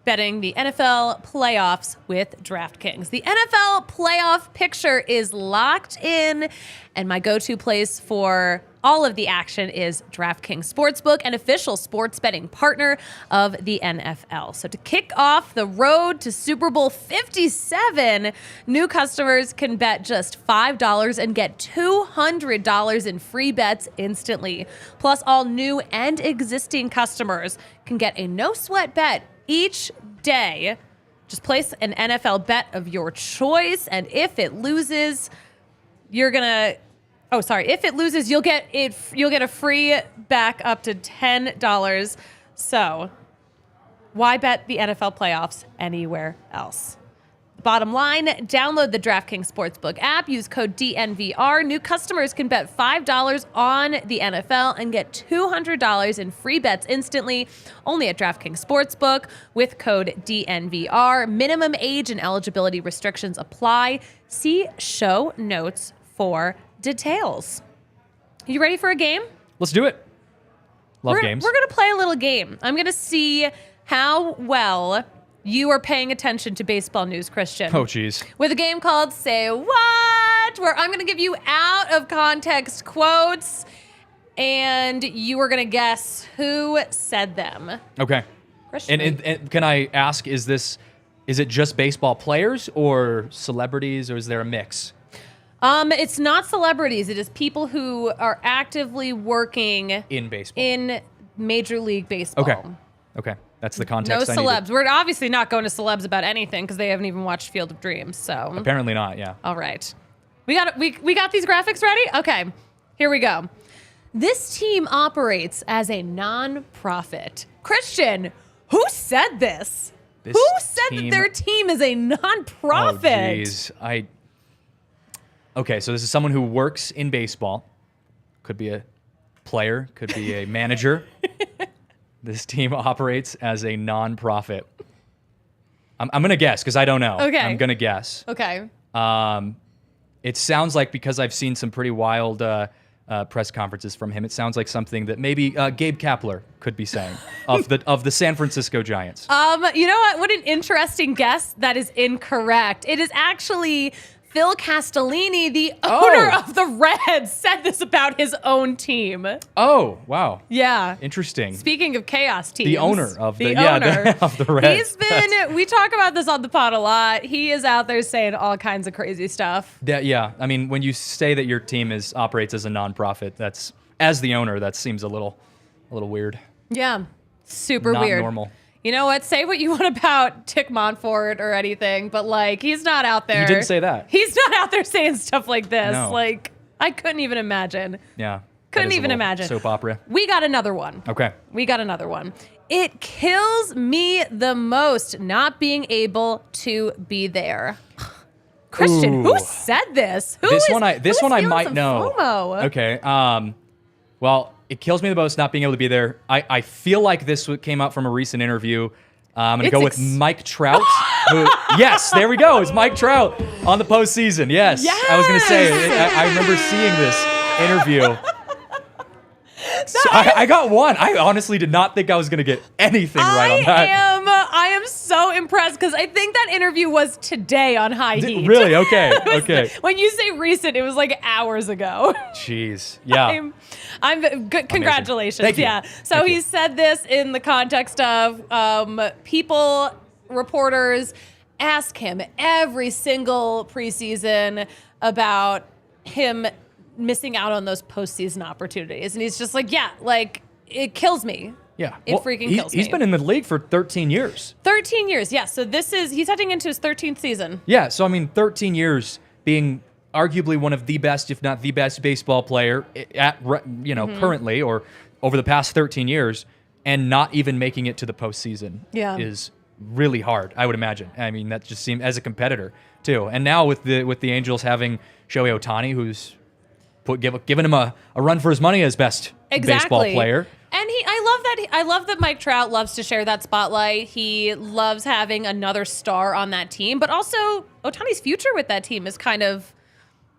Betting the NFL playoffs with DraftKings. The NFL playoff picture is locked in, and my go-to place for all of the action is DraftKings Sportsbook, an official sports betting partner of the NFL. So to kick off the road to Super Bowl 57, new customers can bet just $5 and get $200 in free bets instantly. Plus, all new and existing customers can get a no-sweat bet each day. Just place an NFL bet of your choice, and if it loses, you'll get a free back up to $10. So, why bet the NFL playoffs anywhere else? Bottom line, download the DraftKings Sportsbook app, use code DNVR. New customers can bet $5 on the NFL and get $200 in free bets instantly, only at DraftKings Sportsbook with code DNVR. Minimum age and eligibility restrictions apply. See show notes for details. You ready for a game? Let's do it. Love games. We're going to play a little game. I'm going to see how well you are paying attention to baseball news, Christian. Oh, geez. With a game called Say What, where I'm going to give you out of context quotes, and you are going to guess who said them. Okay. Christian. And can I ask, is it just baseball players or celebrities, or is there a mix? It's not celebrities. It is people who are actively working in baseball, in Major League Baseball. Okay. That's the context. No celebs. We're obviously not going to celebs about anything because they haven't even watched Field of Dreams. So apparently not. Yeah. All right. We got these graphics ready? Okay. Here we go. This team operates as a non-profit. Christian, who said this? Who said that their team is a non-profit? Oh, geez. Okay, so this is someone who works in baseball. Could be a player, could be a manager. This team operates as a non-profit. I'm going to guess because I don't know. Okay. I'm going to guess. Okay. It sounds like, because I've seen some pretty wild press conferences from him, it sounds like something that maybe Gabe Kapler could be saying of the San Francisco Giants. You know what? What an interesting guess. That is incorrect. It is actually Phil Castellini, the owner of the Reds, said this about his own team. Oh, wow. Yeah. Interesting. Speaking of chaos teams. The owner of the Reds. We talk about this on the pod a lot. He is out there saying all kinds of crazy stuff. Yeah. I mean, when you say that your team operates as a nonprofit, that's, as the owner, that seems a little weird. Yeah. Super Not weird. Normal. You know what? Say what you want about Tick Montfort or anything, but he's not out there. You didn't say that. He's not out there saying stuff like this. No. I couldn't even imagine. Yeah. Couldn't even imagine. Soap opera. We got another one. Okay. It kills me the most not being able to be there. Christian, Ooh. who said this? This one I might know. FOMO? Okay. Well, it kills me the most not being able to be there. I feel like this came out from a recent interview. I'm going to go with Mike Trout. Yes, there we go. It's Mike Trout on the postseason. Yes. I was going to say, I remember seeing this interview. So I got one. I honestly did not think I was going to get anything right on that. I am so impressed because I think that interview was today on High Heat. Really? Okay. When you say recent, it was hours ago. Jeez. Yeah. I'm good. Congratulations. Thank you. Yeah. So he said this in the context of people, reporters, ask him every single preseason about him missing out on those postseason opportunities. And he's just like, yeah, like, it kills me. Yeah. It freaking kills me. He's been in the league for 13 years. 13 years, yeah. So he's heading into his 13th season. Yeah, so I mean, 13 years being arguably one of the best, if not the best baseball player currently or over the past 13 years, and not even making it to the postseason is really hard, I would imagine. I mean, that just seems, as a competitor too. And now with the Angels having Shohei Ohtani, who's given him a run for his money as best baseball player. And I love that Mike Trout loves to share that spotlight. He loves having another star on that team, but also Ohtani's future with that team is kind of,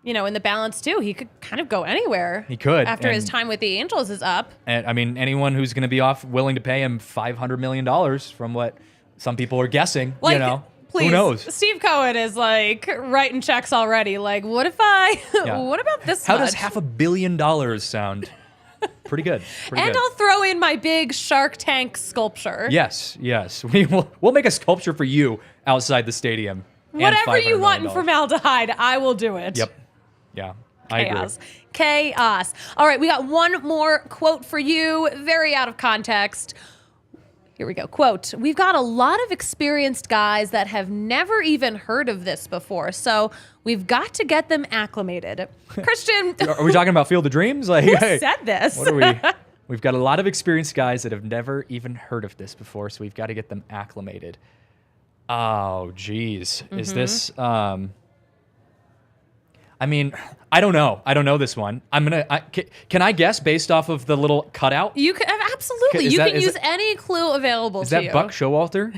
in the balance too. He could kind of go anywhere. He could. After his time with the Angels is up. And I mean, anyone who's going to be willing to pay him $500 million from what some people are guessing, Please, who knows? Steve Cohen is like writing checks already. Like, what about this How much? does $500 million sound? Pretty good. I'll throw in my big Shark Tank sculpture. Yes. We'll make a sculpture for you outside the stadium. Whatever you want in formaldehyde, I will do it. Yep. Yeah. I agree. Chaos. All right, we got one more quote for you, very out of context. Here we go. Quote, "We've got a lot of experienced guys that have never even heard of this before, so we've got to get them acclimated." Christian. Are we talking about Field of Dreams? Like, who said this? What are we? We've got a lot of experienced guys that have never even heard of this before, so we've got to get them acclimated. Oh, geez. Is this... I mean, I don't know. I don't know this one. Can I guess based off of the little cutout? You can absolutely. You can use any clue available to you. Is that Buck Showalter?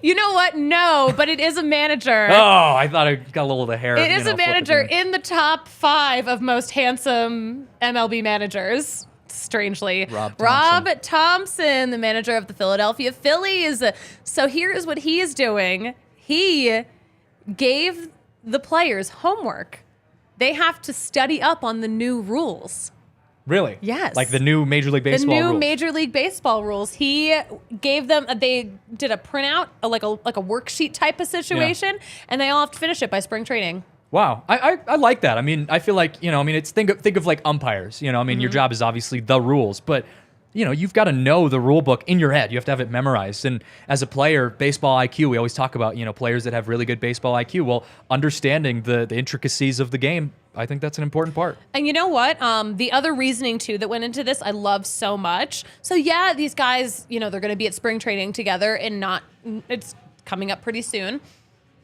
You know what? No, but it is a manager. Oh, I thought I got a little of the hair. It is a manager in the top 5 of most handsome MLB managers. Strangely, Rob Thompson, the manager of the Philadelphia Phillies. So here's what he is doing. He gave the players homework. They have to study up on the new rules. Really? Yes. Like the new Major League Baseball rules. Major League Baseball rules. He gave them, they did a printout, like a worksheet type of situation, and they all have to finish it by spring training. Wow. I like that. I mean, I feel like, it's think of like umpires, your job is obviously the rules, but you've got to know the rule book in your head. You have to have it memorized. And as a player, baseball IQ, we always talk about, players that have really good baseball IQ. Well, understanding the intricacies of the game, I think that's an important part. And you know what? The other reasoning, too, that went into this, I love so much. So, yeah, these guys, they're going to be at spring training together and it's coming up pretty soon.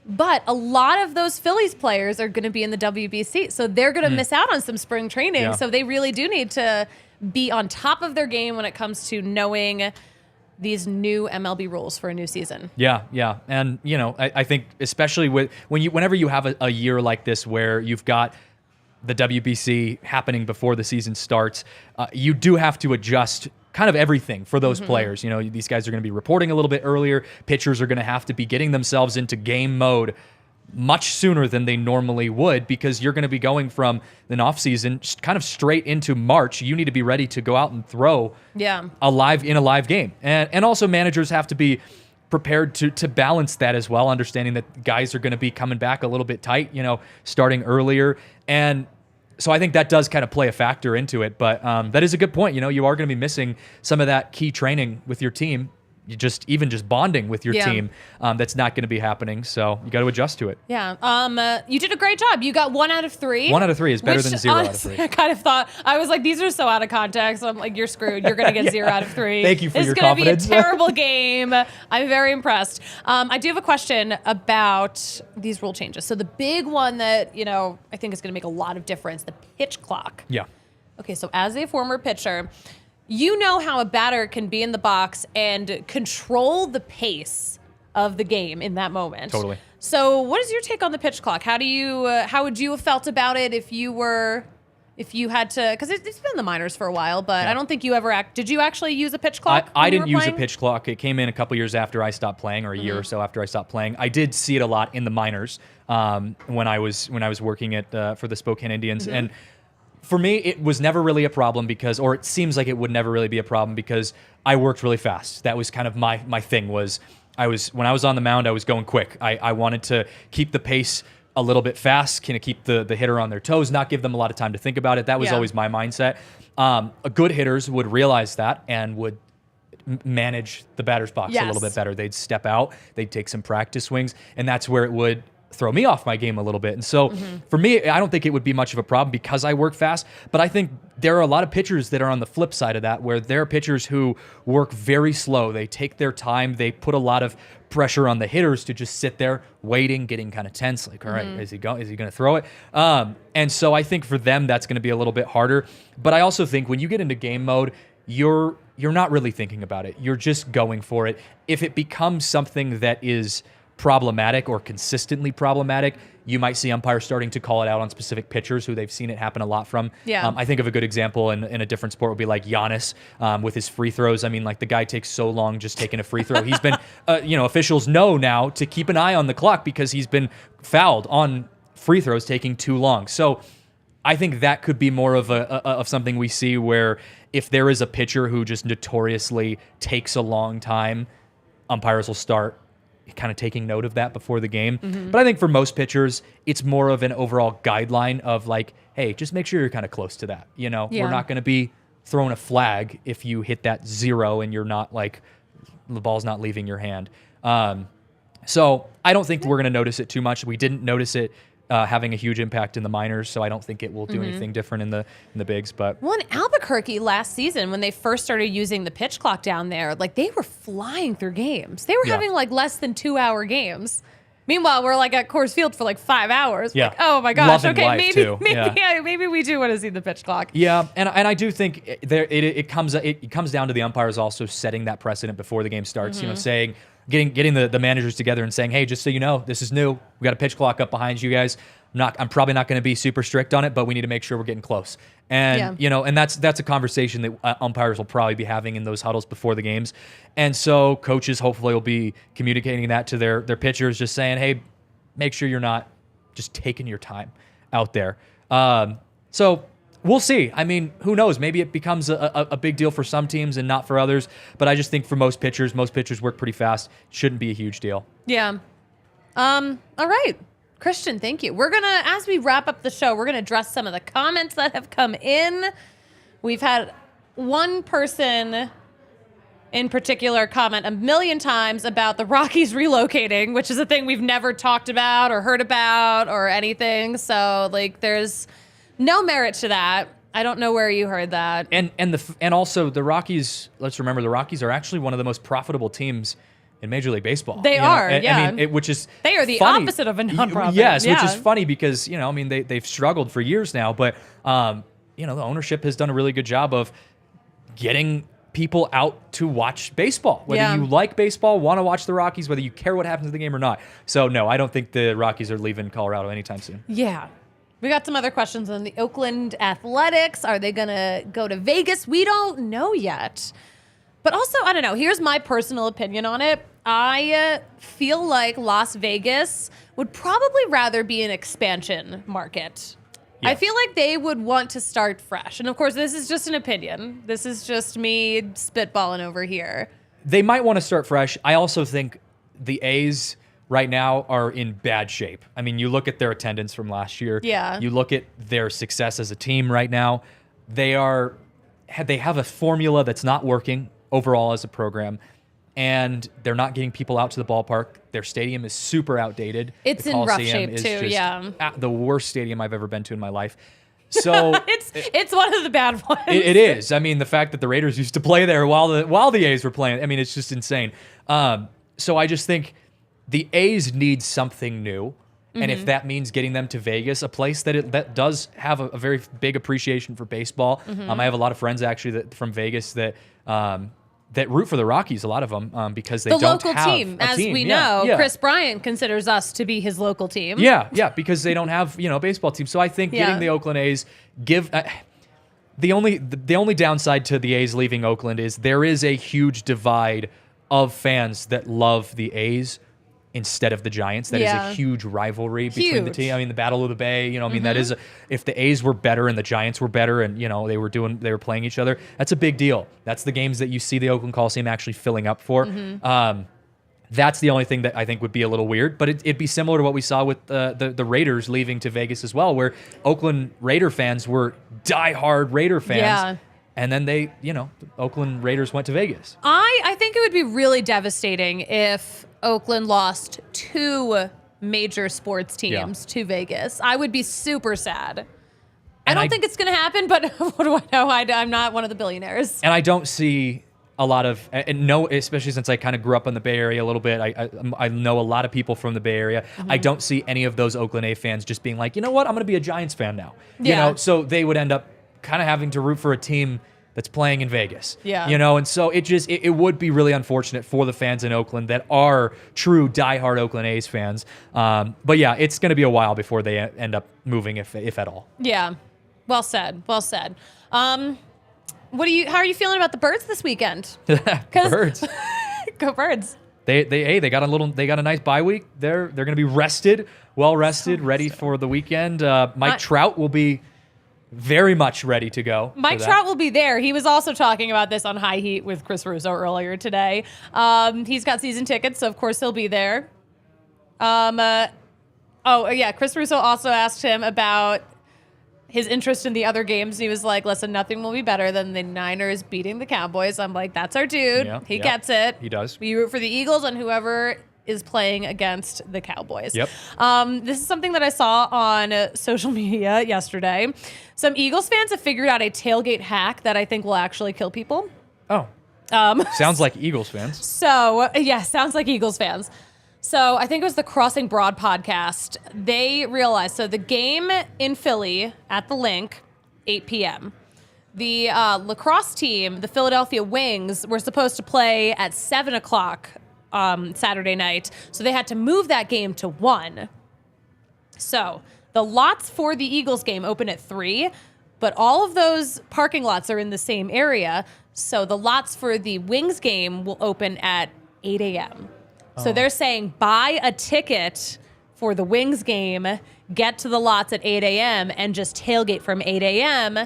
But a lot of those Phillies players are going to be in the WBC. So they're going to miss out on some spring training. Yeah. So they really do need to be on top of their game when it comes to knowing these new MLB rules for a new season. Yeah. And, I think especially whenever you have a year like this where you've got the WBC happening before the season starts, you do have to adjust kind of everything for those players. These guys are going to be reporting a little bit earlier. Pitchers are going to have to be getting themselves into game mode much sooner than they normally would, because you're going to be going from an off season kind of straight into March. You need to be ready to go out and throw in a live game. And also managers have to be prepared to balance that as well, understanding that guys are going to be coming back a little bit tight, starting earlier. And so I think that does kind of play a factor into it. But that is a good point. You are going to be missing some of that key training with your team. Even just bonding with your team, that's not going to be happening. So you got to adjust to it. Yeah. You did a great job. You got 1 out of 3. 1 out of 3 is better than 0 honestly, out of 3. I kind of thought, I was like, these are so out of context. I'm like, you're screwed. You're going to get 0 out of 3. Thank you for your confidence. It's going to be a terrible game. I'm very impressed. I do have a question about these rule changes. So the big one that, I think is going to make a lot of difference, the pitch clock. Yeah. Okay, so as a former pitcher, you know how a batter can be in the box and control the pace of the game in that moment. Totally. So what is your take on the pitch clock? How would you have felt about it if you had to, because it's been in the minors for a while, but I don't think you ever did you actually use a pitch clock? I didn't use a pitch clock. It came in a couple years after I stopped playing, or a year or so after I stopped playing. I did see it a lot in the minors when I was working for the Spokane Indians. And for me, it was never really a problem or it seems like it would never really be a problem because I worked really fast. That was kind of my thing was when I was on the mound, I was going quick. I wanted to keep the pace a little bit fast, kind of keep the hitter on their toes, not give them a lot of time to think about it. That was always my mindset. Good hitters would realize that and would manage the batter's box a little bit better. They'd step out, they'd take some practice swings, and that's where it would throw me off my game a little bit. And so for me, I don't think it would be much of a problem because I work fast, but I think there are a lot of pitchers that are on the flip side of that, where there are pitchers who work very slow. They take their time. They put a lot of pressure on the hitters to just sit there waiting, getting kind of tense, like, all right, is he going to throw it? And so I think for them, that's going to be a little bit harder. But I also think when you get into game mode, you're not really thinking about it. You're just going for it. If it becomes something that is problematic or consistently problematic, you might see umpires starting to call it out on specific pitchers who they've seen it happen a lot from. I think of a good example in a different sport would be like Giannis with his free throws. I mean, like the guy takes so long just taking a free throw. He's been, officials know now to keep an eye on the clock because he's been fouled on free throws taking too long. So I think that could be more of something we see where if there is a pitcher who just notoriously takes a long time, umpires will start kind of taking note of that before the game. But I think for most pitchers, it's more of an overall guideline of like, hey, just make sure you're kind of close to that. We're not going to be throwing a flag if you hit that 0 and you're not like, the ball's not leaving your hand. So I don't think we're going to notice it too much. We didn't notice it having a huge impact in the minors, so I don't think it will do anything different in the bigs. But in Albuquerque last season, when they first started using the pitch clock down there, like they were flying through games. They were having like less than 2-hour games. Meanwhile, we're like at Coors Field for like 5 hours. Yeah. Like, oh my gosh. Loving life, maybe too. maybe we do want to see the pitch clock. Yeah, and I do think it comes down to the umpires also setting that precedent before the game starts. Saying. Getting the managers together and saying, hey, just so you know, this is new. We got a pitch clock up behind you guys. I'm probably not going to be super strict on it, but we need to make sure we're getting close. And and that's a conversation that umpires will probably be having in those huddles before the games. And so coaches hopefully will be communicating that to their pitchers, just saying, hey, make sure you're not just taking your time out there. So we'll see. I mean, who knows? Maybe it becomes a big deal for some teams and not for others. But I just think for most pitchers work pretty fast. Shouldn't be a huge deal. Yeah. All right. Christian, thank you. We're going to, as we wrap up the show, we're going to address some of the comments that have come in. We've had one person in particular comment a million times about the Rockies relocating, which is a thing we've never talked about or heard about or anything. So, like, there's no merit to that. I don't know where you heard that. And also the Rockies, let's remember the Rockies are actually one of the most profitable teams in Major League Baseball. They are, I mean, which is they are the funny. Opposite of a nonprofit. Yes, which is funny because, they've struggled for years now, but the ownership has done a really good job of getting people out to watch baseball. Whether you like baseball, want to watch the Rockies, whether you care what happens to the game or not. So no, I don't think the Rockies are leaving Colorado anytime soon. Yeah. We got some other questions on the Oakland Athletics. Are they going to go to Vegas? We don't know yet. But also, I don't know. Here's my personal opinion on it. I feel like Las Vegas would probably rather be an expansion market. Yes. I feel like they would want to start fresh. And of course, this is just an opinion. This is just me spitballing over here. They might want to start fresh. I also think the A's right now are in bad shape. I mean, you look at their attendance from last year. Yeah. You look at their success as a team right now. They have a formula that's not working overall as a program, and they're not getting people out to the ballpark. Their stadium is super outdated. It's in rough shape too. Yeah. The worst stadium I've ever been to in my life. So it's one of the bad ones. It is. I mean, the fact that the Raiders used to play there while the A's were playing. I mean, it's just insane. So I just think the A's need something new. And if that means getting them to Vegas, a place that does have a very big appreciation for baseball. I have a lot of friends actually from Vegas that root for the Rockies, a lot of them, because they don't have the local team. As we know, Chris Bryant considers us to be his local team. Yeah, because they don't have a baseball team. So I think getting the Oakland A's the only downside to the A's leaving Oakland is there is a huge divide of fans that love the A's instead of the Giants. That is a huge rivalry between the team. I mean, the Battle of the Bay, I mean, that is if the A's were better and the Giants were better and, they were playing each other, that's a big deal. That's the games that you see the Oakland Coliseum actually filling up for. That's the only thing that I think would be a little weird, but it'd be similar to what we saw with the Raiders leaving to Vegas as well, where Oakland Raider fans were diehard Raider fans. Yeah. And then the Oakland Raiders went to Vegas. I think it would be really devastating if Oakland lost 2 major sports teams to Vegas. I would be super sad. I don't think it's going to happen, but what do I know? I'm not one of the billionaires. And I don't see a lot of, especially since I kind of grew up in the Bay Area a little bit. I know a lot of people from the Bay Area. Mm-hmm. I don't see any of those Oakland A fans just being like, you know what, I'm going to be a Giants fan now. Yeah. So they would end up kind of having to root for a team that's playing in Vegas. Yeah. And so it would be really unfortunate for the fans in Oakland that are true diehard Oakland A's fans. But yeah, it's going to be a while before they end up moving, if at all. Yeah. Well said. Well said. How are you feeling about the Birds this weekend? Birds. Go Birds. They got a nice bye week. They're going to be rested, well rested, ready for the weekend. Mike Trout will be very much ready to go. Mike Trout will be there. He was also talking about this on High Heat with Chris Russo earlier today. He's got season tickets, so of course he'll be there. Chris Russo also asked him about his interest in the other games. He was like, listen, nothing will be better than the Niners beating the Cowboys. I'm like, that's our dude. Yeah, he gets it. He does. We root for the Eagles and whoever is playing against the Cowboys. Yep. This is something that I saw on social media yesterday. Some Eagles fans have figured out a tailgate hack that I think will actually kill people. Oh. Sounds like Eagles fans. So, yeah, sounds like Eagles fans. So I think it was the Crossing Broad podcast. They realized, so the game in Philly at the Link, 8 p.m. The lacrosse team, the Philadelphia Wings, were supposed to play at 7 o'clock Saturday night. So they had to move that game to 1. So the lots for the Eagles game open at 3, but all of those parking lots are in the same area. So the lots for the Wings game will open at 8 a.m. So they're saying buy a ticket for the Wings game, get to the lots at 8 a.m., and just tailgate from 8 a.m.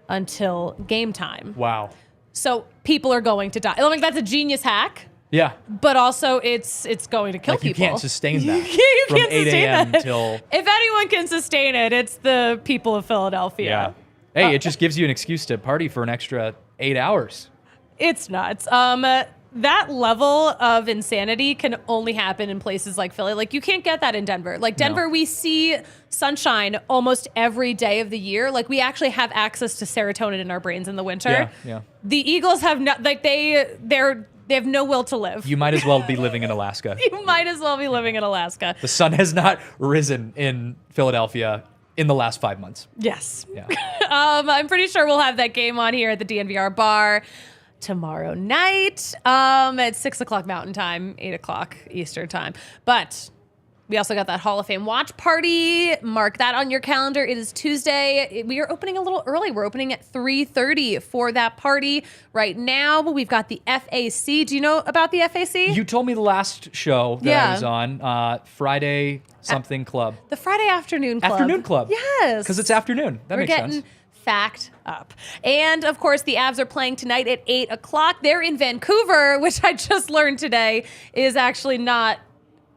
until game time. Wow. So people are going to die. I mean, that's a genius hack. Yeah. But also it's going to kill people. You can't sustain that you from can't 8 a.m. that. till... If anyone can sustain it, it's the people of Philadelphia. Yeah. Hey, it just gives you an excuse to party for an extra 8 hours. It's nuts. That level of insanity can only happen in places like Philly. Like, you can't get that in Denver. Like, Denver, we see sunshine almost every day of the year. Like, we actually have access to serotonin in our brains in the winter. Yeah. The Eagles have they have no will to live. You might as well be living in Alaska. You might as well be living in Alaska. The sun has not risen in Philadelphia in the last 5 months. Yes. Yeah. I'm pretty sure we'll have that game on here at the DNVR Bar tomorrow night at 6 o'clock Mountain Time, 8 o'clock Eastern Time. But we also got that Hall of Fame watch party. Mark that on your calendar. It is Tuesday. We are opening a little early. We're opening at 3:30 for that party right now. We've got the FAC. Do you know about the FAC? You told me the last show that I was on, Friday something club. The Friday Afternoon Club. Afternoon Club. Yes. Because it's afternoon. That makes sense. Fact up. And of course, the Avs are playing tonight at 8 o'clock. They're in Vancouver, which I just learned today is actually not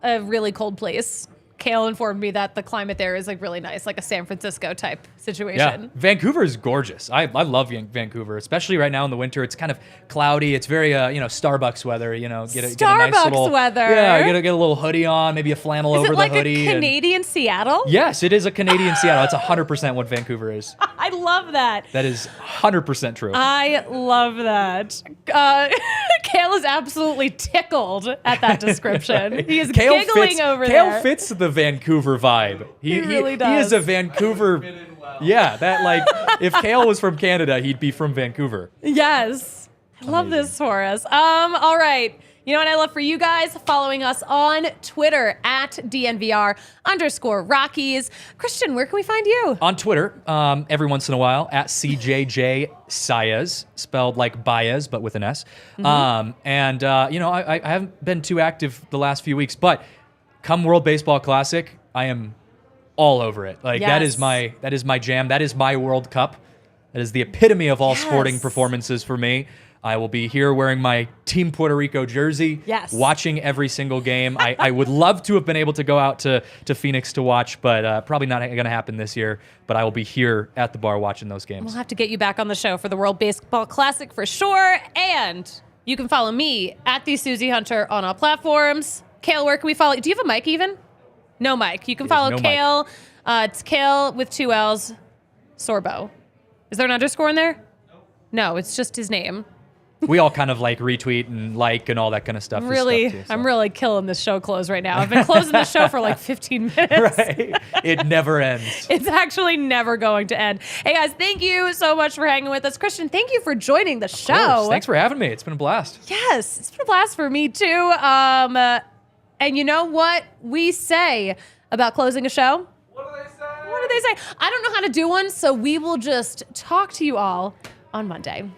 a really cold place. Kale informed me that the climate there is like really nice, like a San Francisco type situation. Yeah, Vancouver is gorgeous. I love Vancouver, especially right now in the winter. It's kind of cloudy. It's very Starbucks weather. Get a nice little weather. Yeah, get a little hoodie on, maybe a flannel over the hoodie. Is it like a Canadian Seattle? Yes, it is a Canadian Seattle. That's 100% what Vancouver is. I love that. That is 100% true. I love that. Kale is absolutely tickled at that description. He is giggling over there. Kale fits the Vancouver vibe. He really does. He is a Vancouver. Yeah, that if Kale was from Canada, he'd be from Vancouver. Yes. I love this for us. All right. You know what I love for you guys? Following us on Twitter at DNVR_Rockies. Christian, where can we find you? On Twitter, every once in a while, at CJJ Saez, spelled like Baez, but with an S. Mm-hmm. I haven't been too active the last few weeks, but come World Baseball Classic, I am all over it. Like, that is my jam. That is my World Cup. That is the epitome of all Yes. sporting performances for me. I will be here wearing my Team Puerto Rico jersey, Yes. watching every single game. I would love to have been able to go out to Phoenix to watch, but probably not going to happen this year. But I will be here at the bar watching those games. We'll have to get you back on the show for the World Baseball Classic for sure. And you can follow me at the Suzie Hunter on all platforms. Kale, where can we follow you? Do you have a mic even? No mic. You can follow no mic. Kale. It's Kale with 2 L's, Sorbo. Is there an underscore in there? No, it's just his name. We all kind of like retweet and like and all that kind of stuff. Really, Stuff too, so. I'm really killing this show close right now. I've been closing the show for like 15 minutes. Right. It never ends. It's actually never going to end. Hey guys, thank you so much for hanging with us. Christian, thank you for joining the Of show. course. Thanks for having me. It's been a blast. Yes, it's been a blast for me too. And you know what we say about closing a show? What do they say? What do they say? I don't know how to do one, so we will just talk to you all on Monday.